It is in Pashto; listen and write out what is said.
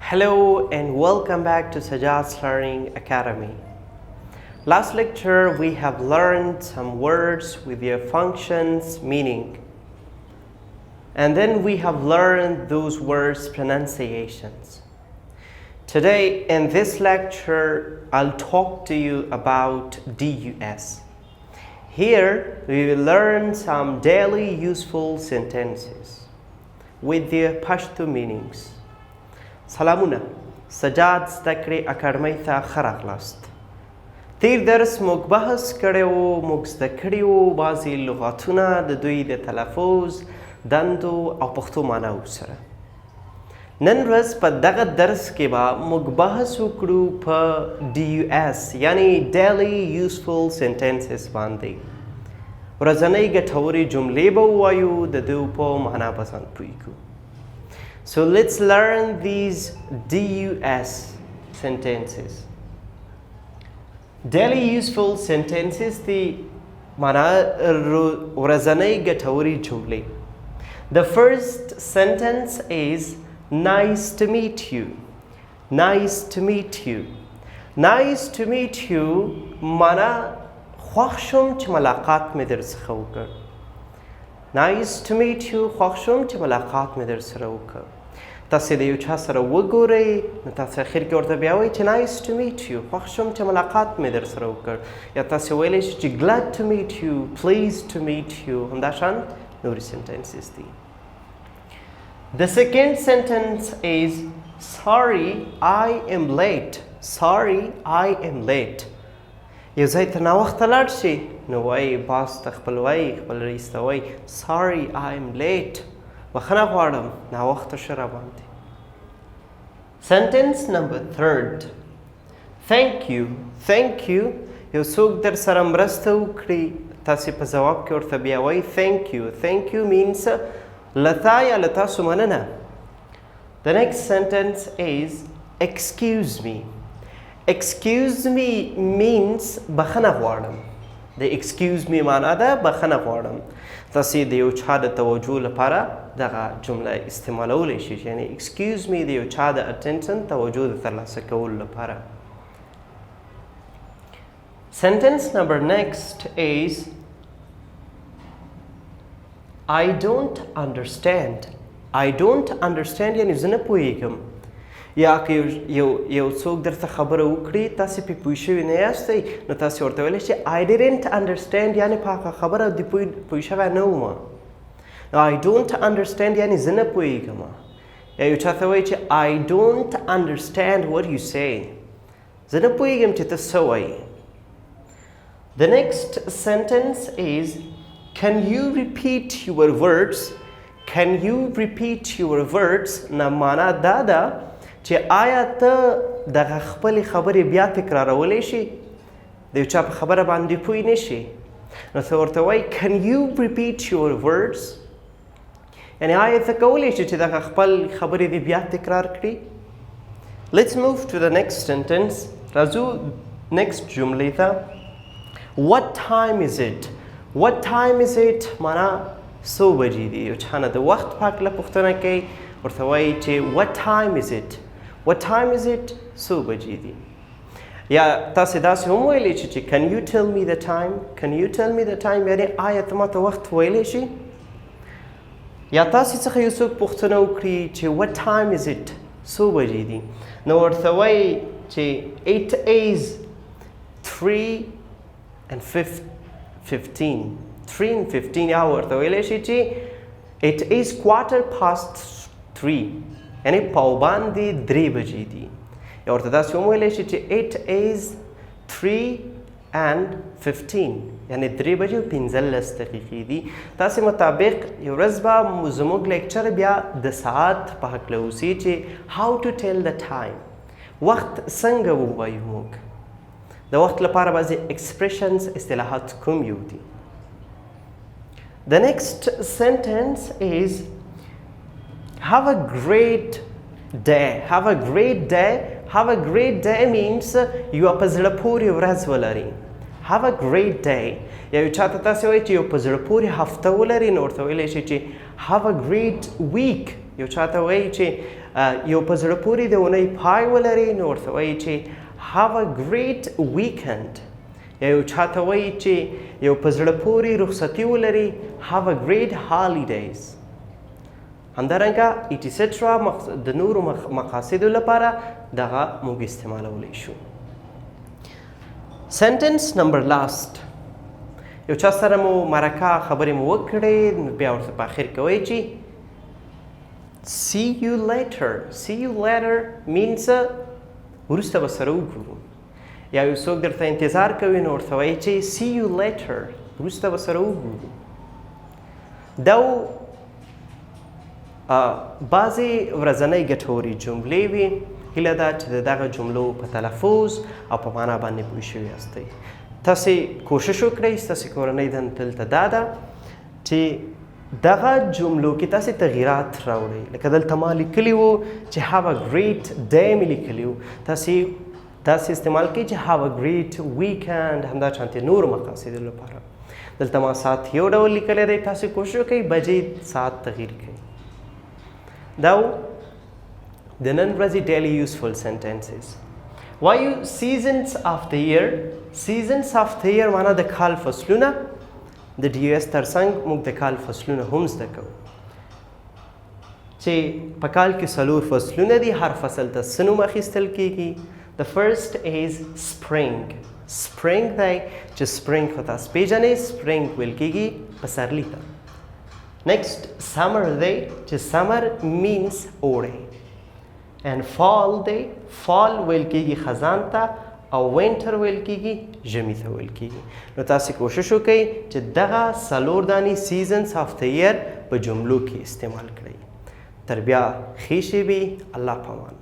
Hello and welcome back to Sajad's Learning Academy. Last lecture we have learned some words with their functions, meaning, and then we have learned those words' pronunciations. Today in this lecture I'll talk to you about DUS. Here we will learn some daily useful sentences with their Pashto meanings. سلامونه سجاد زده کړې اکاډمۍ ته ښه راغلاست. تیر درس موږ بحث کړی و، موږ زده کړي وو بعضې لغاتونه د دوی د تلفظ، دندو او پښتو معناو سره. نن ورځ په دغه درس کې به موږ بحث وکړو په DUS یعنې Daily Useful Sentences باندې. ورځنۍ ګټوري جملې به ووایو، د دوی په معنا به ځان پوه کړو. So let's learn these DUS sentences. Daily useful sentences the mana ورځنۍ ګټوري جملې. The first sentence is nice to meet you. Nice to meet you. Nice to meet you mana خوښ شوم چې ملاقات مې درڅخه وکړ. Nice to meet you خوښ شوم چې ملاقات مې درسره وکړ. تاسې د یو چا سره وګورئ نو تاسې اخر کې ورته بیا وایئ چې nice to meet you خوښ شوم چې ملاقات مې درسره وکړ، یا تاسې ویلی شئ چې glad to meet you pleased to meet you. همدا شان نورې sentences دي. The second sentence is sorry I am late. Sorry I am late. یو ځای ته ناوخته لاړ شي نو وایي باس ته خپل وایي، خپل رئیس ته وایي sorry I am late. بخښنه غواړم ناوخته شه راباندې. Sentence number third. Thank you. Thank you. یو څوک در سره مرسته وکړي تاسې په ځواب کې ورته بیا وایي thank you. Thank you means له تا یا له تاسو مننه. The next sentence is excuse me. Excuse me means بخښنه غواړم. د excuse me معنا ده بخښنه غواړم. تاسې د یو چا د توجه لپاره دغه جمله استعمالولی شئ، یعنی excuse me د یو چا د attention توجه د ترلاسه کولو لپاره. Sentence number next is I don't understand. I don't understand یعنی زه نه پوهیږم. یا که یو څوک درته خبره وکړي تاسې پرې پوه شوي نه یاستئ نو تاسې ورته ویلی شئ I didn't understand یعنې په هغه خبره دې پوه شوی نه وم. I don't understand یعنې زه نه پوهیږم. یا یو چا ته وایي چې I don't understand what you say. زه نه پوهیږم چې ته څه وایي. The next sentence is can you repeat your words. Can you repeat your words نه معنا دا ده چې آیا ته دغه خپلې خبرې بیا تکرارولی شي، د یو چا په خبره باندې پوه نه شي نو ته ورته وایي can you repeat your words یعنې آیا ته کولی شي چې دغه خپل خبرې دې بیا تکرار کړي. Let's move to the next sentence. راځو next جملې ته. What time is it. What time is it معنا څو بجې دي. یو چا نه د وخت په هکله پوښتنه کوي ورته وایي چې what time is it. What time is it څو بجې دي. یا تاسې داسې هم ویلی شئ چې can you tell me the time. Can you tell me the time یعنې آیا ته ماته وخت ویلی شي. یا تاسې څخه یو څوک پوښتنه وکړي چې what time is it څو بجې دي نو ورته وایي چې it is 3:15. 3:15 یا ورته ویلی شي چې it is 3:15 یعنی پاوباندې 3 بجې دي. یا ورته داسې هم ویلی شي چې it is 3:15 یعنی 3 بجې او 15 دقیقې دي. تاسې مطابق یو ورځ به زموږ لیکچر بیا د ساعت په هکله اوسي چې how to tell the time وخت څنګه ووایو موږ. د وخت لپاره بعضې expressions اصطلاحات کوم یو دي. The next sentence is have a great day. Have a great day. Have a great day means یو په زړه پورې ورځ ولري. Have a great day. یا یو چاته تاسې وایي چې یو په زړه پورې هفته ولري نو ورته ویلی شئ چې have a great week. یو چاته وایي چې یو په زړه پورې د اونۍ پای ولري نو ورته وایي چې have a great weekend. یا یو چاته وایي چې یو په زړه پورې رخصتي ولري have a great holidays. همدارنګه ایټسټرا د نورو مقاصدو لپاره دغه موږ استعمالولی شو. سنټنس نمبر لاست. یو چا سره مو مرکه خبرې مو وکړې نو بیا ورته په اخر کې وایي چې see you later. see you later means وروسته به سره وګورو. یا یو څوک درته انتظار کوي نو ورته وایي چې see you later. وروسته به سره وګورو. دا بعضې ورځنۍ ګټوري جملې وي. هیله ده چې د دغه جملو په تلفظ او په معنا باندې پوه شوي یاستئ. تاسې کوشش وکړئ ستاسې کورنۍ دنده دلته دا ده چې دغه جملو کې تاسې تغییرات راوړئ. لکه دلته ما لیکلي وو چې have a great day مې لیکلي وو. تاسې داسې استعمال کړئ چې have a great weekend. همدا شانتې نورو مقاصدو لپاره. دلته ما ساعت یو ډول لیکلی دی. تاسې کوشش وکړئ بجې ساعت تغییر کړئ. دا د نن ورځې daily useful sentences. وایو seasons of the year. seasons of the year معنا د کال فصلونه. د DUS ترڅنګ موږ د کال فصلونه هم زده کوو چې په کال کې 4 فصلونه دي. هر فصل ته څه نوم اخیستل کیږي. The first is spring. spring دی چې spring خو تاسو پیژنئ. spring ویل کیږي پسرلي ته. next summer دی چې summer means اوړی. and fall دی fall ویل کیږي خزان ته او winter ویل کیږي ژمي ته ویل کیږي. نو تاسو کوشش وکړئ چې دغه 4 دانې seasons of the year په جملو کې استعمال کړئ. تر بیا ښې شېبې. الله پامان.